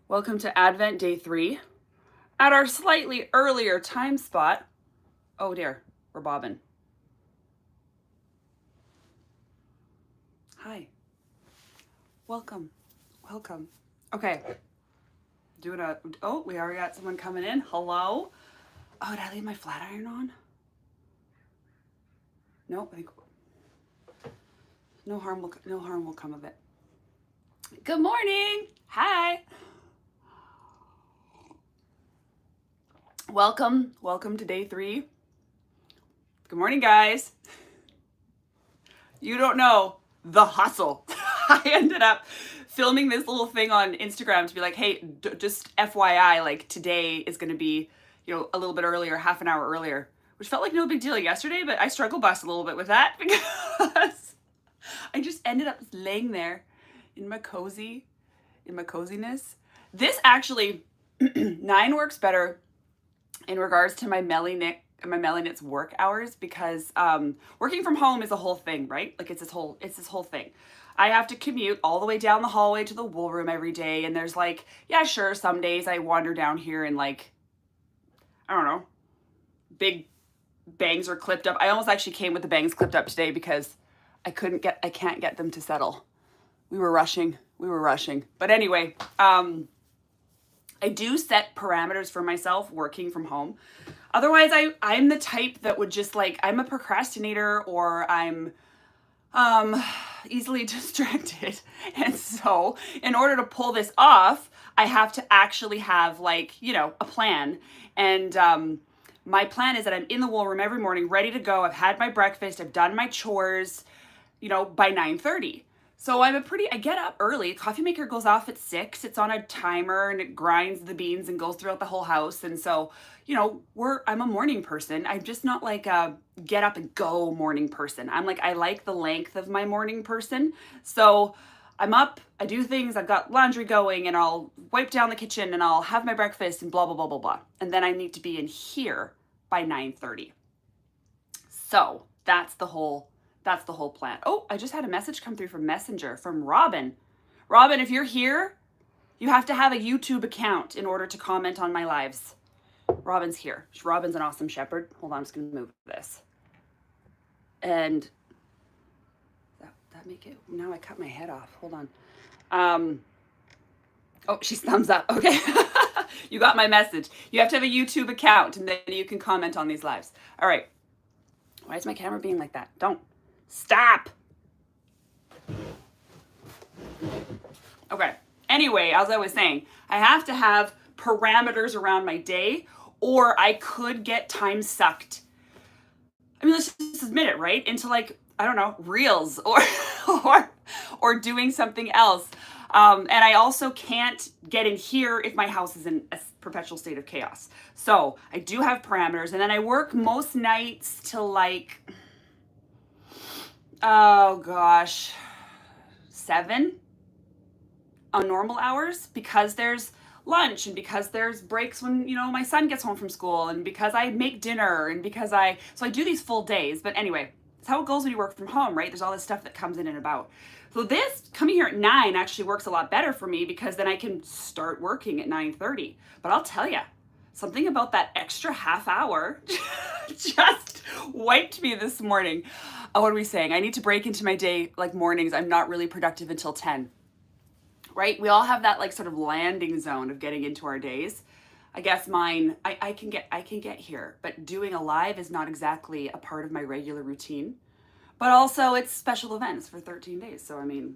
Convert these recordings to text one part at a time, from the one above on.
Welcome to Advent Day 3 at our slightly earlier time spot. Oh dear, we're bobbing. Hi. Welcome. Okay. We already got someone coming in. Hello. Oh, did I leave my flat iron on? No, I think no harm will come of it. Good morning. Hi. Welcome to day 3. Good morning, guys. You don't know the hustle. I ended up filming this little thing on Instagram to be like, hey, just FYI, like today is going to be, a little bit earlier, half an hour earlier, which felt like no big deal yesterday, but I struggle bust a little bit with that because I just ended up laying there in my coziness. This actually, 9 works better in regards to my MellyKnits work hours because working from home is a whole thing, right? Like it's this whole thing. I have to commute all the way down the hallway to the wool room every day, and there's like, yeah, sure, some days I wander down here and like, I don't know, big bangs are clipped up. I almost actually came with the bangs clipped up today because I can't get them to settle. We were rushing. But anyway, I do set parameters for myself working from home. Otherwise, I'm the type that would just like, I'm a procrastinator or I'm easily distracted. And so in order to pull this off, I have to actually have like, a plan. And my plan is that I'm in the wool room every morning, ready to go. I've had my breakfast. I've done my chores, by 9:30. So I get up early. Coffee maker goes off at 6. It's on a timer and it grinds the beans and goes throughout the whole house. And so, I'm a morning person. I'm just not like a get up and go morning person. I'm like, I like the length of my morning person. So I'm up, I do things, I've got laundry going and I'll wipe down the kitchen and I'll have my breakfast and blah, blah, blah, blah, blah. And then I need to be in here by 9:30. So that's the whole plan. Oh, I just had a message come through from Messenger from Robin. Robin, if you're here, you have to have a YouTube account in order to comment on my lives. Robin's here. Robin's an awesome shepherd. Hold on, I'm just going to move this. And that make it, now I cut my head off. Hold on. Oh, she's thumbs up. Okay. You got my message. You have to have a YouTube account and then you can comment on these lives. All right. Why is my camera being like that? Don't. Stop. Okay. Anyway, as I was saying, I have to have parameters around my day or I could get time sucked. I mean, let's just admit it, right? Into like, I don't know, reels or doing something else. And I also can't get in here if my house is in a perpetual state of chaos. So I do have parameters and then I work most nights till like, oh gosh, 7 on normal hours because there's lunch and because there's breaks when, my son gets home from school and because I make dinner and so I do these full days. But anyway, it's how it goes when you work from home, right? There's all this stuff that comes in and about. So this coming here at 9 actually works a lot better for me because then I can start working at 9:30. But I'll tell you, something about that extra half hour just wiped me this morning. Oh, what are we saying? I need to break into my day like mornings. I'm not really productive until 10, right? We all have that like sort of landing zone of getting into our days. I guess mine, I can get here, but doing a live is not exactly a part of my regular routine. But also it's special events for 13 days. So, I mean,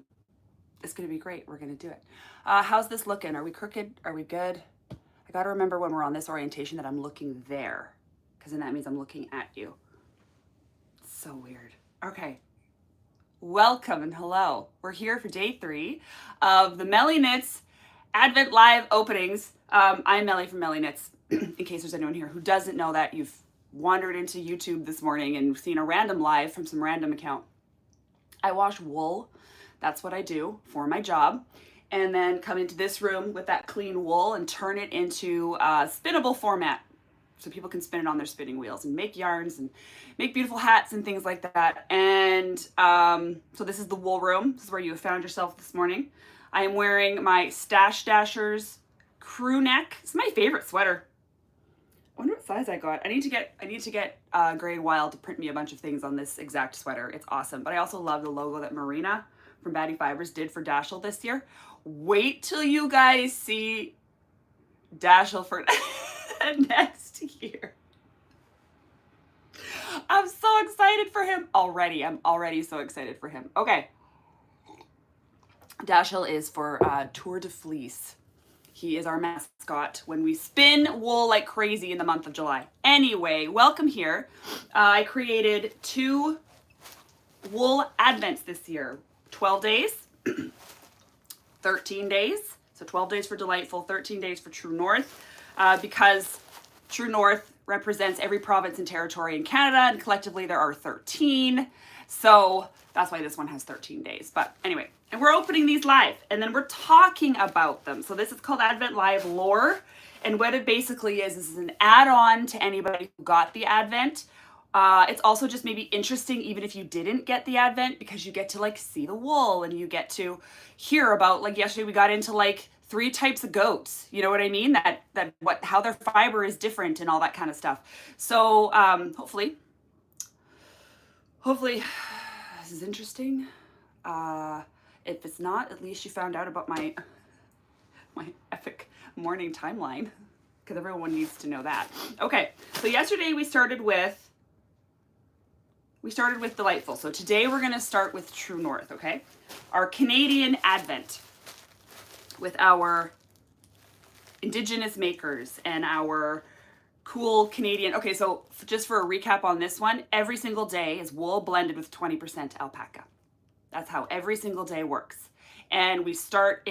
it's going to be great. We're going to do it. How's this looking? Are we crooked? Are we good? I got to remember when we're on this orientation that I'm looking there because then that means I'm looking at you. It's so weird. Okay. Welcome and hello. We're here for day 3 of the MellyKnits Advent Live openings. I'm Melly from MellyKnits. In case there's anyone here who doesn't know that, you've wandered into YouTube this morning and seen a random live from some random account. I wash wool. That's what I do for my job. And then come into this room with that clean wool and turn it into a spinnable format so people can spin it on their spinning wheels and make yarns and make beautiful hats and things like that. And so this is the wool room. This is where you found yourself this morning. I am wearing my Stash Dashers crew neck. It's my favorite sweater. I wonder what size I got. I need to get Gray and Wild to print me a bunch of things on this exact sweater. It's awesome. But I also love the logo that Marina from Batty Fibres did for Dashiell this year. Wait till you guys see Dashiell for next year. I'm so excited for him already. I'm already so excited for him. Okay. Dashiell is for Tour de Fleece. He is our mascot when we spin wool like crazy in the month of July. Anyway, welcome here. I created 2 wool advents this year. 12 days, 13 days. So 12 days for Delightful, 13 days for True North, because True North represents every province and territory in Canada, and collectively there are 13. So that's why this one has 13 days. But anyway, and we're opening these live, and then we're talking about them. So this is called Advent Live Lore, and what it basically is an add-on to anybody who got the Advent. It's also just maybe interesting even if you didn't get the Advent, because you get to like see the wool, and you get to hear about, like yesterday we got into like 3 types of goats, you know what I mean? How their fiber is different and all that kind of stuff. So hopefully this is interesting. If it's not, at least you found out about my epic morning timeline, because everyone needs to know that. Okay, so yesterday we started with Delightful. So today we're going to start with True North, okay? Our Canadian Advent with our Indigenous makers and our cool Canadian. Okay, so just for a recap on this one, every single day is wool blended with 20% alpaca. That's how every single day works. And we start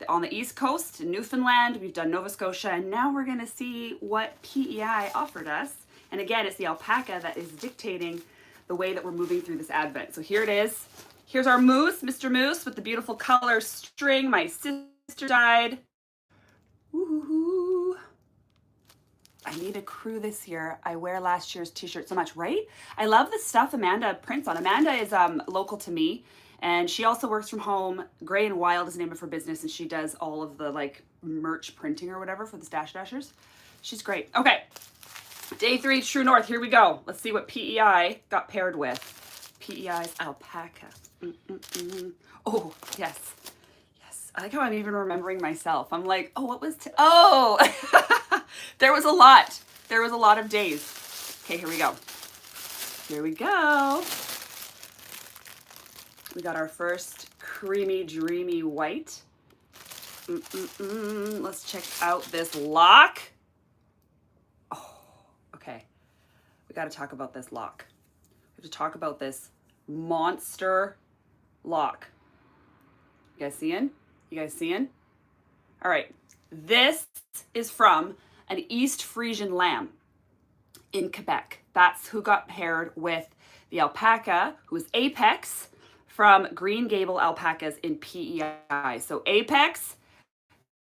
on the East Coast in Newfoundland. We've done Nova Scotia, and now we're going to see what PEI offered us. And again, it's the alpaca that is dictating the way that we're moving through this Advent. So here it is. Here's our moose, Mr. Moose, with the beautiful color string my sister dyed. Woo-hoo-hoo. I need a crew this year. I wear last year's t-shirt so much, right? I love the stuff Amanda prints on. Amanda is local to me, and she also works from home. Gray and Wild is the name of her business, and she does all of the like merch printing or whatever for the Stash Dashers. She's great. Okay, day 3, True North. Here we go. Let's see what PEI got paired with. PEI's alpaca. Oh, yes. Yes. I like how I'm even remembering myself. I'm like, oh, what was... Oh! There was a lot. There was a lot of days. Okay, here we go. Here we go. We got our first creamy, dreamy white. Let's check out this lock. Oh, okay. We got to talk about this lock. We have to talk about this monster lock. You guys seeing? You guys seeing? All right. This is from an East Frisian lamb in Quebec. That's who got paired with the alpaca, who is Apex from Green Gable Alpacas in PEI. So Apex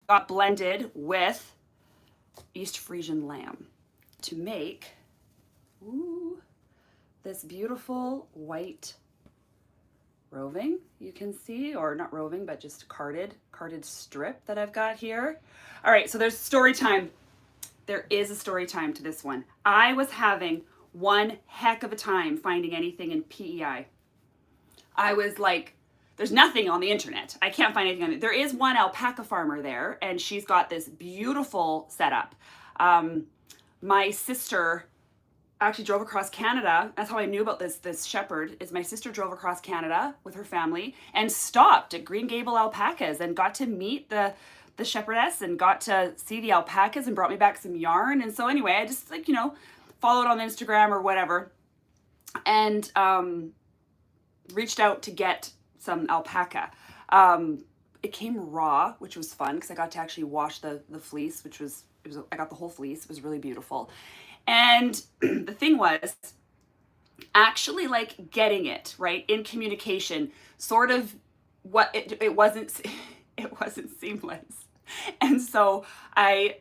got blended with East Frisian lamb to make this beautiful white roving, you can see, or not roving, but just carded strip that I've got here. All right, so there's story time. There is a story time to this one. I was having one heck of a time finding anything in PEI. I was like, there's nothing on the internet. I can't find anything on it. There is one alpaca farmer there, and she's got this beautiful setup. My sister actually drove across Canada. That's how I knew about this shepherd, is my sister drove across Canada with her family and stopped at Green Gable Alpacas and got to meet the shepherdess and got to see the alpacas and brought me back some yarn. And so anyway, I just followed on Instagram or whatever and reached out to get some alpaca. It came raw, which was fun because I got to actually wash the fleece, I got the whole fleece. It was really beautiful. And the thing was actually like getting it right in communication, sort of what it wasn't seamless. And so I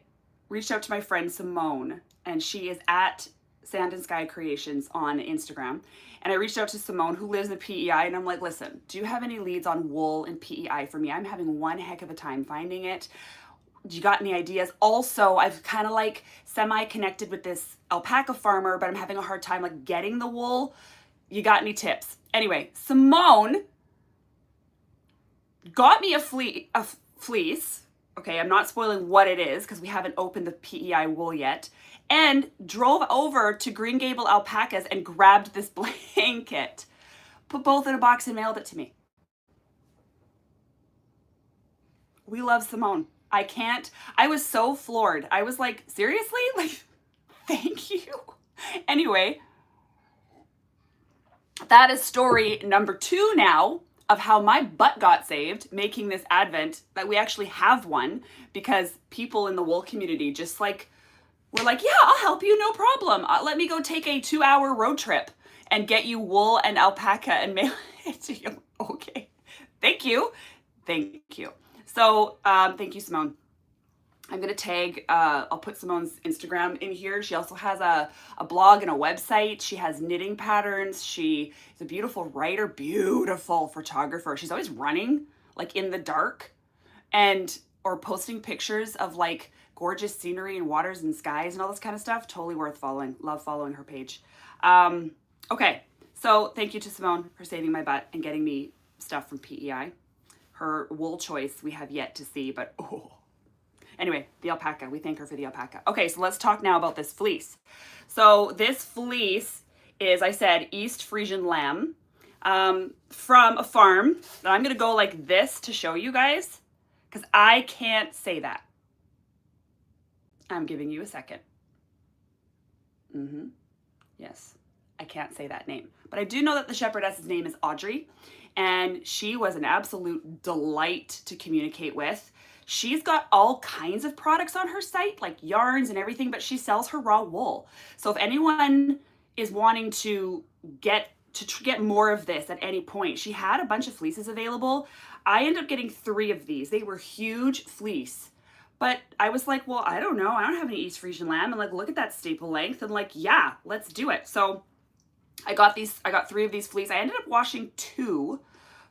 reached out to my friend Simone, and she is at Sand and Sky Creations on Instagram. And I reached out to Simone, who lives in PEI, and I'm like, listen, do you have any leads on wool in PEI for me? I'm having one heck of a time finding it. Do you got any ideas? Also, I've kind of like semi-connected with this alpaca farmer, but I'm having a hard time like getting the wool. You got any tips? Anyway, Simone got me a fleece. Okay, I'm not spoiling what it is because we haven't opened the PEI wool yet. And drove over to Green Gable Alpacas and grabbed this blanket. Put both in a box and mailed it to me. We love Simone. I was so floored. I was like, seriously? Like, thank you. Anyway, that is story number 2 now of how my butt got saved making this Advent, that we actually have one because people in the wool community just like, were like, yeah, I'll help you, no problem. Let me go take a 2-hour road trip and get you wool and alpaca and mail it to you. Okay, thank you. Thank you. So thank you, Simone. I'm going to tag, I'll put Simone's Instagram in here. She also has a blog and a website. She has knitting patterns. She is a beautiful writer, beautiful photographer. She's always running like in the dark or posting pictures of like gorgeous scenery and waters and skies and all this kind of stuff. Totally worth following. Love following her page. Okay, so thank you to Simone for saving my butt and getting me stuff from PEI. Her wool choice we have yet to see, but oh. Anyway, the alpaca, we thank her for the alpaca. Okay, so let's talk now about this fleece. So this fleece is, I said, East Frisian lamb from a farm. Now I'm gonna go like this to show you guys, because I can't say that. I'm giving you a second. Yes, I can't say that name. But I do know that the shepherdess's name is Audrey, and she was an absolute delight to communicate with. She's got all kinds of products on her site, like yarns and everything, but she sells her raw wool. So if anyone is wanting to get more of this at any point, she had a bunch of fleeces available. I ended up getting 3 of these. They were huge fleece. But I was like, well, I don't know. I don't have any East Frisian lamb. And like, look at that staple length. And like, yeah, let's do it. So I got 3 of these fleece. I ended up washing 2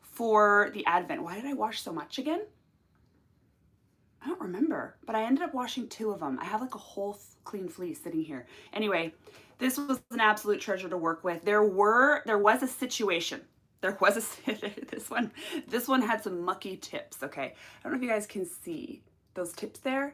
for the Advent. Why did I wash so much again? I don't remember, but I ended up washing 2 of them. I have like a whole clean fleece sitting here. Anyway, this was an absolute treasure to work with. There was a situation. This one had some mucky tips, okay? I don't know if you guys can see those tips there.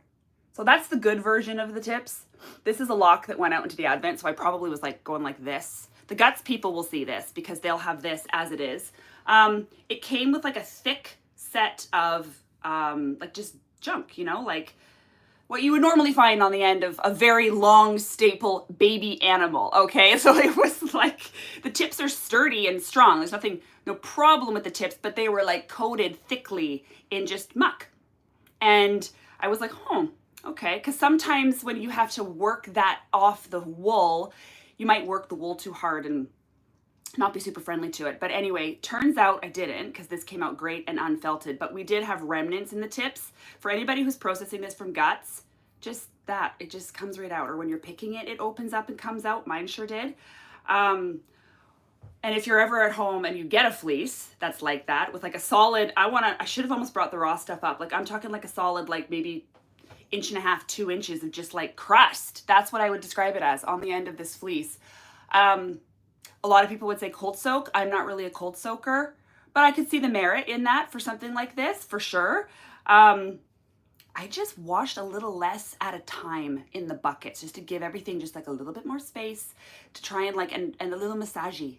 So that's the good version of the tips. This is a lock that went out into the Advent, so I probably was like going like this. The Guts people will see this because they'll have this as it is. It came with like a thick set of like just junk, you know, like what you would normally find on the end of a very long staple baby animal, okay? So it was like, the tips are sturdy and strong. There's no problem with the tips, but they were like coated thickly in just muck. And I was like, okay. Because sometimes when you have to work that off the wool, you might work the wool too hard and not be super friendly to it. But anyway, turns out I didn't, because this came out great and unfelted, but we did have remnants in the tips. For anybody who's processing this from Guts, just that, it just comes right out. Or when you're picking it, it opens up and comes out. Mine sure did. And if you're ever at home and you get a fleece that's like that with like a solid, I should have almost brought the raw stuff up. Like I'm talking like a solid, like maybe 1.5 to 2 inches of just like crust. That's what I would describe it as on the end of this fleece. A lot of people would say cold soak. I'm not really a cold soaker, but I could see the merit in that for something like this, for sure. I just washed a little less at a time in the buckets just to give everything just like a little bit more space to try and like, and a little massagey,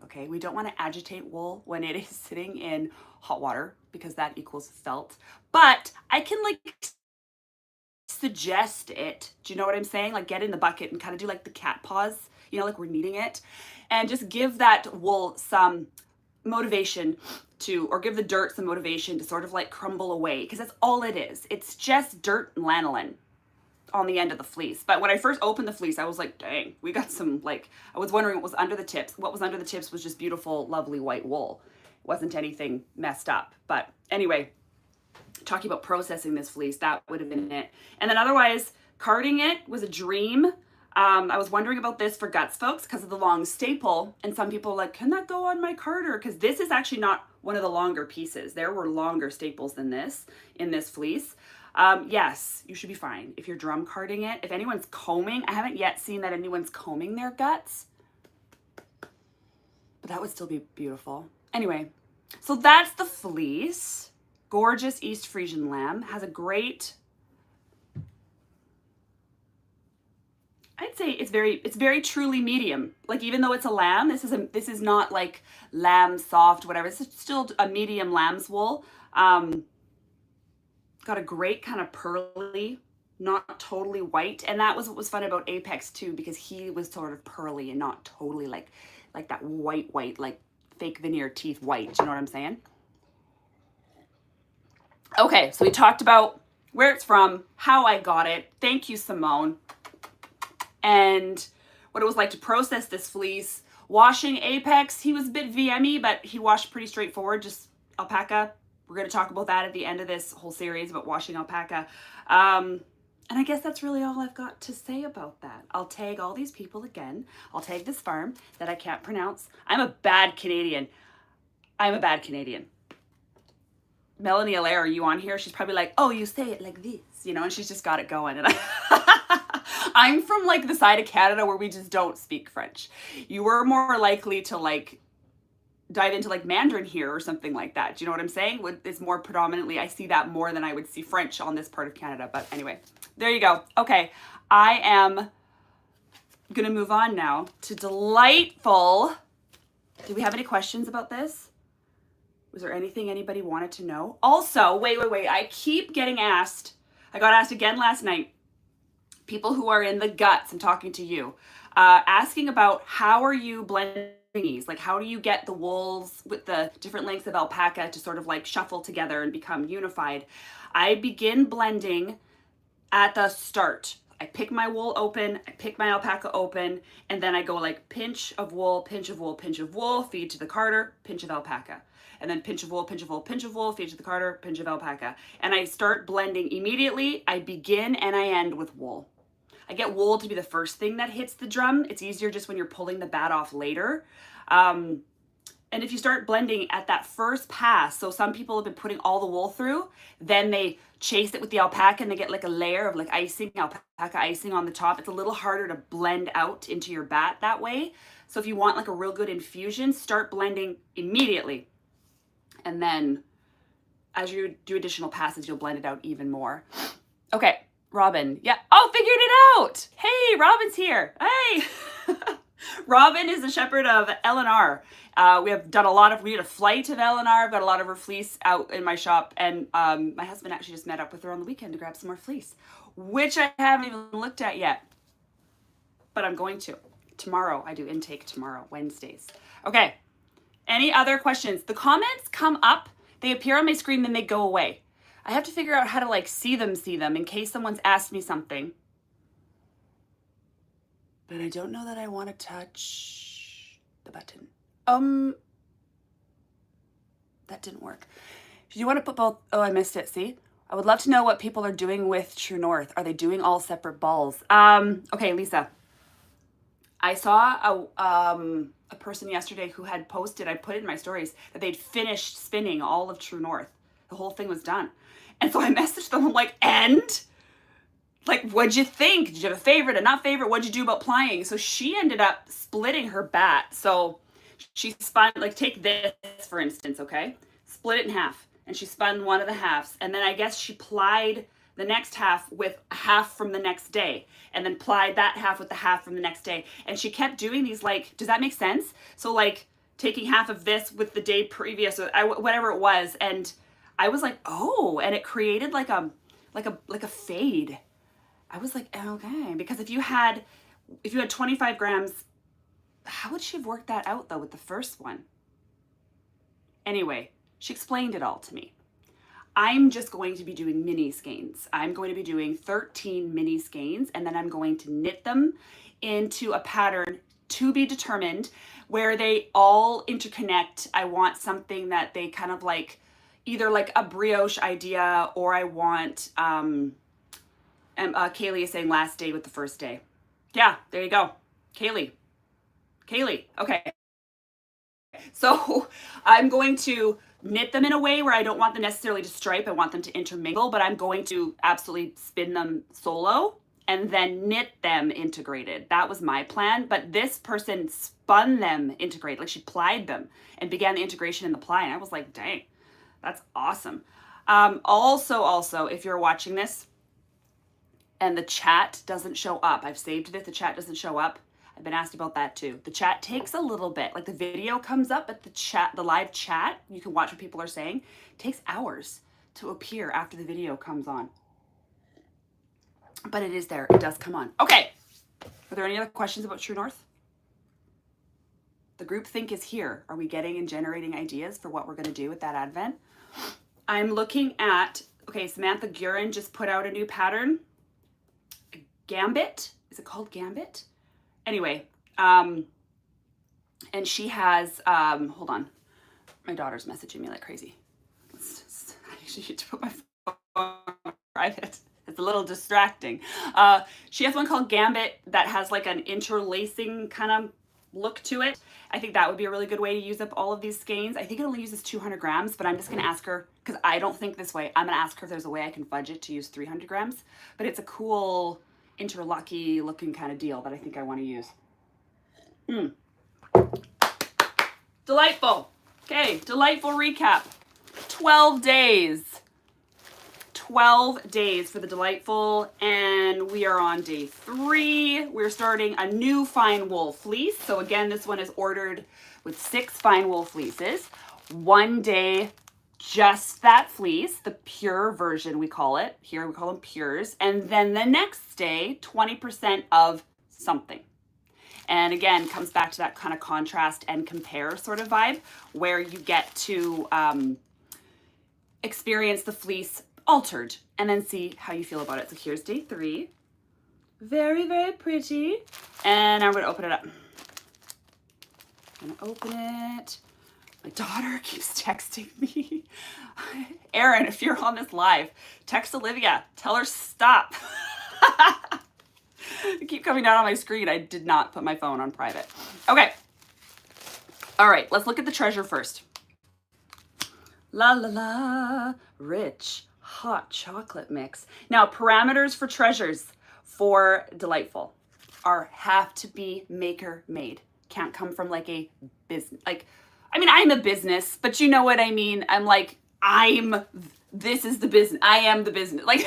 okay? We don't want to agitate wool when it is sitting in hot water because that equals felt, but I can like suggest it. Do you know what I'm saying? Like get in the bucket and kind of do like the cat paws, you know, like we're kneading it, and just give that wool some motivation to, or give the dirt some motivation to sort of like crumble away, because that's all it is. It's just dirt and lanolin on the end of the fleece. But when I first opened the fleece, I was like, dang, we got some, like, I was wondering what was under the tips. What was under the tips was just beautiful, lovely white wool. It wasn't anything messed up. But anyway, talking about processing this fleece, that would have been it. And then otherwise, carding it was a dream. I was wondering about this for Guts folks because of the long staple, and some people are like, can that go on my carder? Because this is actually not one of the longer pieces. There were longer staples than this in this fleece. Yes, you should be fine if you're drum carding it. If anyone's combing, I haven't yet seen that anyone's combing their guts, but that would still be beautiful. Anyway, so that's the fleece. Gorgeous East Frisian lamb. Has a great, I'd say it's very truly medium. Like, even though it's a lamb, this is not like lamb soft, whatever. This is still a medium lamb's wool. Got a great kind of pearly, not totally white. And that was what was fun about Apex too, because he was sort of pearly and not totally like that white, like fake veneer teeth white. Do you know what I'm saying? Okay, so we talked about where it's from, how I got it. Thank you, Simone. And what it was like to process this fleece. Washing Apex, he was a bit VMy, but he washed pretty straightforward, just alpaca. We're going to talk about that at the end of this whole series about washing alpaca. And I guess that's really all I've got to say about that. I'll tag all these people again. I'll tag this farm that I can't pronounce. I'm a bad Canadian. Melanie Allaire, are you on here? She's probably like, oh, you say it like this, you know, and she's just got it going. And I'm from like the side of Canada where we just don't speak French. You were more likely to like dive into like Mandarin here or something like that. Do you know what I'm saying? It's more predominantly, I see that more than I would see French on this part of Canada. But anyway, there you go. Okay, I am gonna move on now to delightful. Do we have any questions about this? Was there anything anybody wanted to know? Also, wait. I keep getting asked. I got asked again last night. People who are in the guts, I'm talking to you, asking about how are you blending these? Like, how do you get the wools with the different lengths of alpaca to sort of like shuffle together and become unified? I begin blending at the start. I pick my wool open, I pick my alpaca open, and then I go like pinch of wool, pinch of wool, pinch of wool, feed to the carder, pinch of alpaca. And then pinch of wool, pinch of wool, pinch of wool, feed to the carder, pinch of alpaca. And I start blending immediately. I begin and I end with wool. I get wool to be the first thing that hits the drum. It's easier just when you're pulling the bat off later. And if you start blending at that first pass, so some people have been putting all the wool through, then they chase it with the alpaca and they get like a layer of like icing, alpaca icing on the top. It's a little harder to blend out into your bat that way. So if you want like a real good infusion, start blending immediately. And then as you do additional passes, you'll blend it out even more. Okay, Robin. Yeah. Oh, figured it out. Hey, Robin's here. Hey. Robin is the shepherd of L&R. We have done we did a flight of L&R. I've got a lot of her fleece out in my shop. And my husband actually just met up with her on the weekend to grab some more fleece, which I haven't even looked at yet. But I'm going to. Tomorrow, I do intake tomorrow, Wednesdays. Okay. Any other questions? The comments come up, they appear on my screen, then they go away. I have to figure out how to like see them in case someone's asked me something. But I don't know that I want to touch the button. That didn't work. Do you want to put both? Oh, I missed it. See? I would love to know what people are doing with True North. Are they doing all separate balls? Okay, Lisa. I saw a person yesterday who had posted, I put it in my stories, that they'd finished spinning all of True North. The whole thing was done. And so I messaged them, I'm like, and? Like, what'd you think? Did you have a favorite, a not favorite? What'd you do about plying? So she ended up splitting her bat. So she spun, like, take this, for instance, okay? Split it in half. And she spun one of the halves. And then I guess she plied the next half with a half from the next day, and then plied that half with the half from the next day. And she kept doing these, like, does that make sense? So like taking half of this with the day previous, or whatever it was. And I was like, oh, and it created like a fade. I was like, okay, because if you had 25 grams, how would she have worked that out though with the first one? Anyway, she explained it all to me. I'm just going to be doing mini skeins. I'm going to be doing 13 mini skeins, and then I'm going to knit them into a pattern to be determined where they all interconnect. I want something that they kind of like, either like a brioche idea, or I want, and Kaylee is saying last day with the first day. Yeah, there you go. Kaylee. Okay. So I'm going to knit them in a way where I don't want them necessarily to stripe. I want them to intermingle, but I'm going to absolutely spin them solo and then knit them integrated. That was my plan. But this person spun them integrated, like she plied them and began the integration in the ply. And I was like, dang, that's awesome. Also, if you're watching this and the chat doesn't show up, I've saved it, the chat doesn't show up. I've been asked about that too. The chat takes a little bit, like the video comes up, but the live chat, you can watch what people are saying, takes hours to appear after the video comes on. But it is there, it does come on. Okay, are there any other questions about True North? The groupthink is here. Are we getting and generating ideas for what we're gonna do with that advent? I'm looking at, okay, Samantha Gurin just put out a new pattern. Gambit, is it called Gambit? Anyway, and she has, hold on, my daughter's messaging me like crazy. I actually need to put my phone on private. It's a little distracting. She has one called Gambit that has like an interlacing kind of look to it. I think that would be a really good way to use up all of these skeins. I think it only uses 200 grams, but I'm just gonna ask her, because I don't think this way, I'm gonna ask her if there's a way I can fudge it to use 300 grams, but it's a cool, interlocky looking kind of deal that I think I want to use. Delightful. Okay, delightful recap. 12 days. 12 days for the delightful, and we are on day 3. We're starting a new fine wool fleece. So again, this one is ordered with 6 fine wool fleeces. 1 day just that fleece, the pure version we call it. Here we call them pures. And then the next day, 20% of something. And again, comes back to that kind of contrast and compare sort of vibe where you get to experience the fleece altered and then see how you feel about it. So here's day 3. Very, very pretty. And I'm gonna open it up. I'm gonna open it. My daughter keeps texting me. Erin, if you're on this live, text Olivia. Tell her stop. They keep coming down on my screen. I did not put my phone on private. Okay. All right, let's look at the treasure first. La la la, rich, hot chocolate mix. Now, parameters for treasures for delightful have to be maker made. Can't come from like a business, like, I mean, I'm a business, but you know what I mean? I'm like, this is the business. I am the business. Like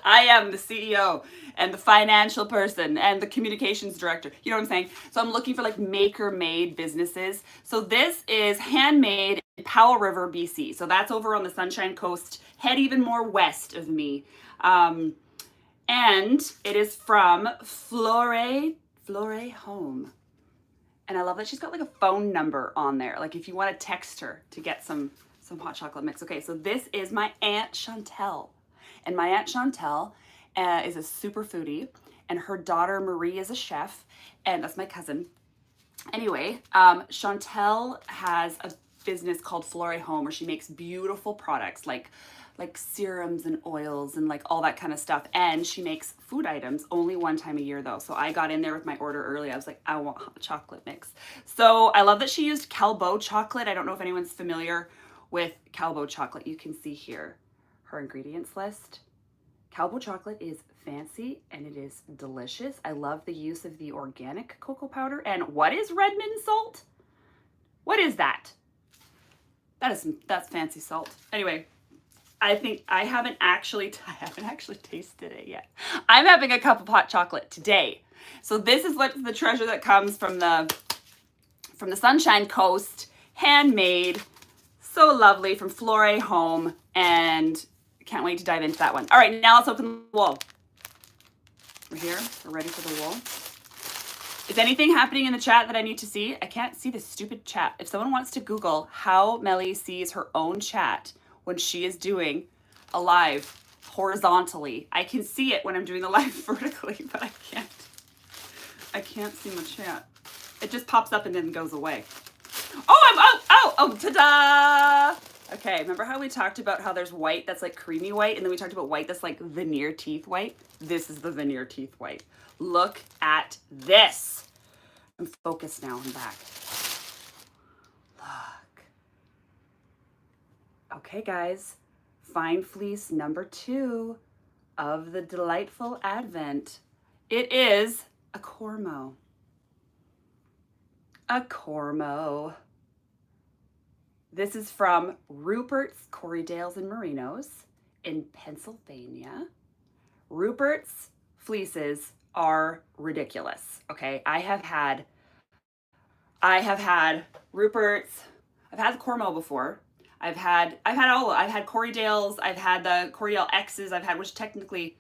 I am the CEO and the financial person and the communications director. You know what I'm saying? So I'm looking for like maker-made businesses. So this is handmade in Powell River, BC. So that's over on the Sunshine Coast. Head even more west of me. And it is from Flore Home. And I love that she's got like a phone number on there. Like if you want to text her to get some hot chocolate mix. Okay, so this is my Aunt Chantel. And my Aunt Chantel is a super foodie. And her daughter Marie is a chef. And that's my cousin. Anyway, Chantel has a business called Flore Home where she makes beautiful products like serums and oils and like all that kind of stuff. And she makes food items only one time a year though. So I got in there with my order early. I was like, I want hot chocolate mix. So I love that she used Calbo chocolate. I don't know if anyone's familiar with Calbo chocolate. You can see here her ingredients list. Calbo chocolate is fancy and it is delicious. I love the use of the organic cocoa powder. And what is Redmond salt? What is that? That's fancy salt. Anyway, I think I haven't actually tasted it yet. I'm having a cup of hot chocolate today. So this is what the treasure that comes from the Sunshine Coast, handmade, so lovely, from Flore Home, and can't wait to dive into that one. All right, now let's open the wool. We're here, we're ready for the wool. Is anything happening in the chat that I need to see? I can't see this stupid chat. If someone wants to Google how Melly sees her own chat when she is doing a live horizontally. I can see it when I'm doing the live vertically, but I can't see my chat. It just pops up and then goes away. Oh, ta-da! Okay, remember how we talked about how there's white that's like creamy white, and then we talked about white that's like veneer teeth white? This is the veneer teeth white. Look at this. I'm focused now, I'm back. Look. Okay, guys, fine fleece number 2 of the delightful Advent. It is a Cormo. A Cormo. This is from Rupert's Corriedales and Merinos in Pennsylvania. Rupert's fleeces are ridiculous. Okay, I have had Rupert's. I've had the Cormo before. I've had Corriedales. I've had the Corriedale X's. I've had, which technically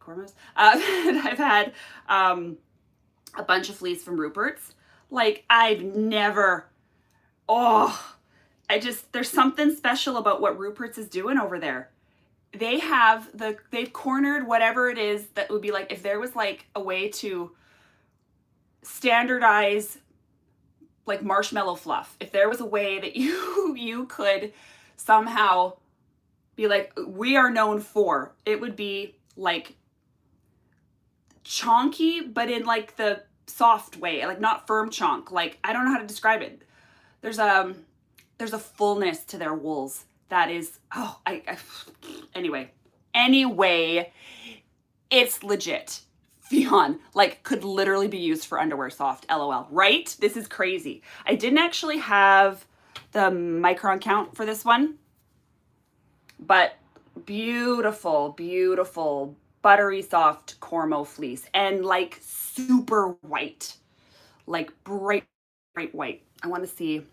Cormos. I've had a bunch of fleece from Rupert's. Like, I've never. Oh, there's something special about what Rupert's is doing over there. They've cornered whatever it is that would be like, if there was like a way to standardize like marshmallow fluff, if there was a way that you could somehow be like, we are known for, it would be like chonky, but in like the soft way, like not firm chonk. Like, I don't know how to describe it. There's a fullness to their wools that is, anyway, it's legit. Fionn, like, could literally be used for underwear soft, LOL, right? This is crazy. I didn't actually have the micron count for this one, but beautiful, beautiful, buttery soft Cormo fleece, and like super white, like bright white. I want to see.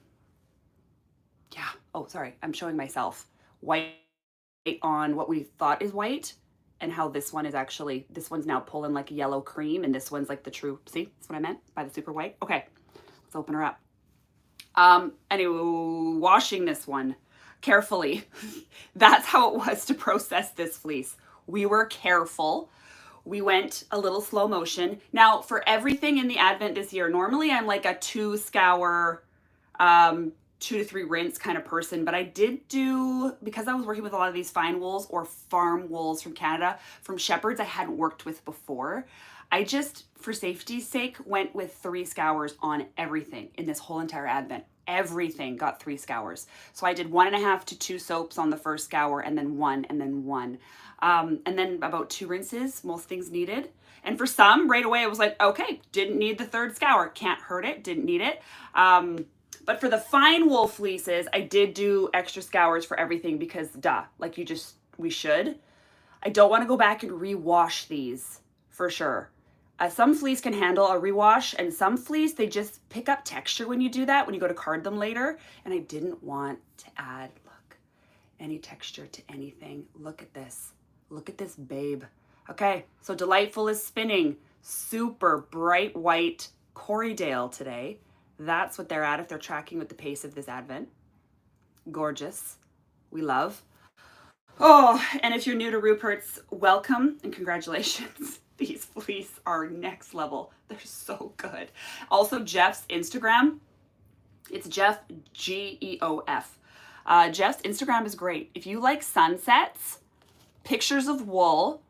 Yeah. Oh, sorry. I'm showing myself white on what we thought is white, and how this one's now pulling like yellow cream, and this one's like the true, see, that's what I meant by the super white. Okay, let's open her up. Anyway, washing this one carefully. That's how it was to process this fleece. We were careful. We went a little slow motion. Now, for everything in the Advent this year, normally I'm like a 2 scour, 2 to 3 rinse kind of person, but I did do, because I was working with a lot of these fine wools or farm wools from Canada, from shepherds I hadn't worked with before, I just, for safety's sake, went with 3 scours on everything in this whole entire Advent. Everything got 3 scours. So I did 1.5 to 2 soaps on the first scour, and then 1, and then 1. And then about 2 rinses, most things needed. And for some, right away, I was like, okay, didn't need the 3rd scour. Can't hurt it, didn't need it. But for the fine wool fleeces, I did do extra scours for everything because duh, like we should. I don't want to go back and rewash these for sure. Some fleece can handle a rewash, and some fleece, they just pick up texture when you do that, when you go to card them later. And I didn't want to add, look, any texture to anything. Look at this. Look at this babe. Okay, so Delightful is spinning super bright white Corriedale today. That's what they're at if they're tracking with the pace of this Advent. Gorgeous. We love. Oh, and if you're new to Rupert's, welcome and congratulations. These fleece are next level. They're so good. Also, Jeff's Instagram, it's Jeff, Geof. Jeff's Instagram is great. If you like sunsets, pictures of wool,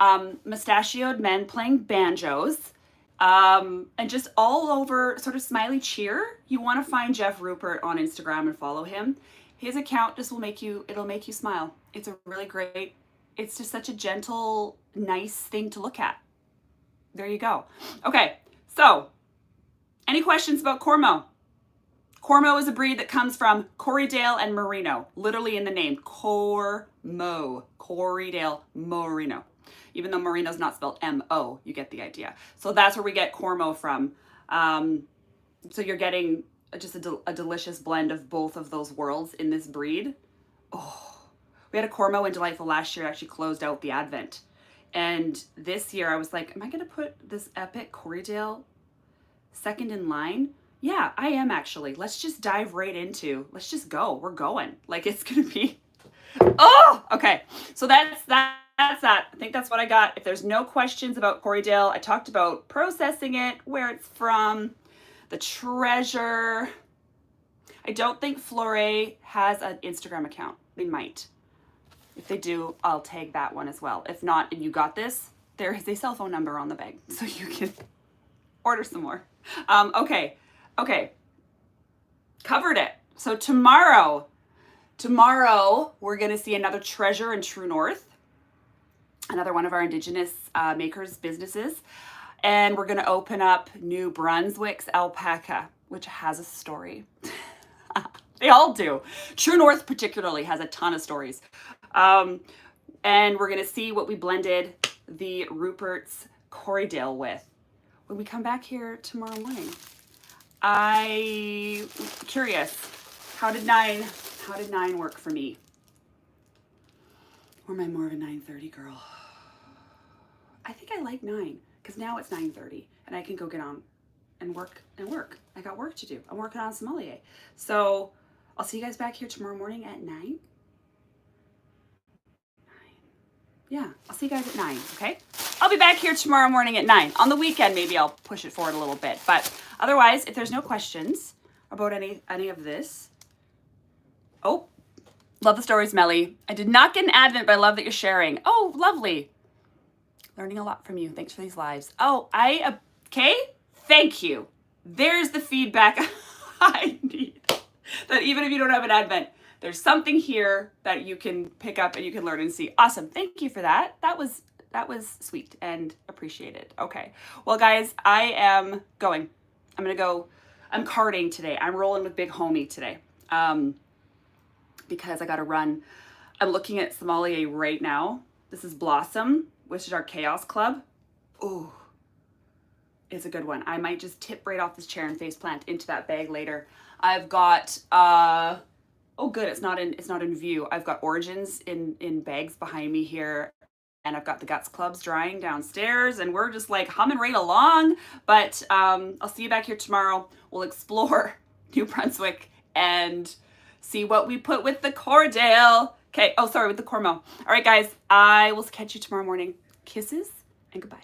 mustachioed men playing banjos, and just all over sort of smiley cheer, you want to find Jeff Rupert on Instagram and follow him. His account just it'll make you smile. It's a really great, it's just such a gentle, nice thing to look at. There you go. Okay, so any questions about Cormo? Cormo is a breed that comes from Corriedale and Merino, literally in the name, Cormo, Corriedale, Merino. Even though Merino's not spelled M-O, you get the idea. So that's where we get Cormo from. So you're getting just a delicious blend of both of those worlds in this breed. Oh, we had a Cormo and Delightful last year, actually closed out the Advent. And this year I was like, am I gonna put this epic Corriedale second in line? Yeah, I am actually. Let's just dive right into, let's just go. We're going. Like, it's gonna be, oh, okay. So that's that. I think that's what I got. If there's no questions about Corriedale, I talked about processing it, where it's from, the treasure. I don't think Flore has an Instagram account. They might. If they do, I'll tag that one as well. If not, and you got this, there is a cell phone number on the bag, so you can order some more. Okay. Covered it. So tomorrow, Tomorrow, we're going to see another treasure in True North, another one of our Indigenous makers' businesses. And we're going to open up New Brunswick's alpaca, which has a story. They all do. True North particularly has a ton of stories. And we're going to see what we blended the Rupert's Corriedale with when we come back here tomorrow morning. I'm curious, how did 9 work for me? Or am I more of a 9:30 girl? I think I like 9 because now it's 9:30 and I can go get on and work. I got work to do. I'm working on sommelier. So I'll see you guys back here tomorrow morning at 9. Yeah, I'll see you guys at 9, okay? I'll be back here tomorrow morning at 9. On the weekend, maybe I'll push it forward a little bit. But otherwise, if there's no questions about any of this. Oh, love the stories, Melly. I did not get an advent, but I love that you're sharing. Oh, lovely. Learning a lot from you. Thanks for these lives. Oh, okay. Thank you. There's the feedback I need. That even if you don't have an advent, there's something here that you can pick up and you can learn and see. Awesome. Thank you for that. That was sweet and appreciated. Okay. Well, guys, I am going. I'm going to go. I'm carding today. I'm rolling with Big Homie today. Because I got to run. I'm looking at sommelier right now. This is Blossom, which is our Chaos Club. Ooh, it's a good one. I might just tip right off this chair and face plant into that bag later. I've got, oh good, it's not in view. I've got Origins in bags behind me here. And I've got the Guts Clubs drying downstairs, and we're just like humming right along. But I'll see you back here tomorrow. We'll explore New Brunswick and see what we put with the Corriedale. Okay, oh, sorry, with the Cormo. All right, guys, I will catch you tomorrow morning. Kisses and goodbye.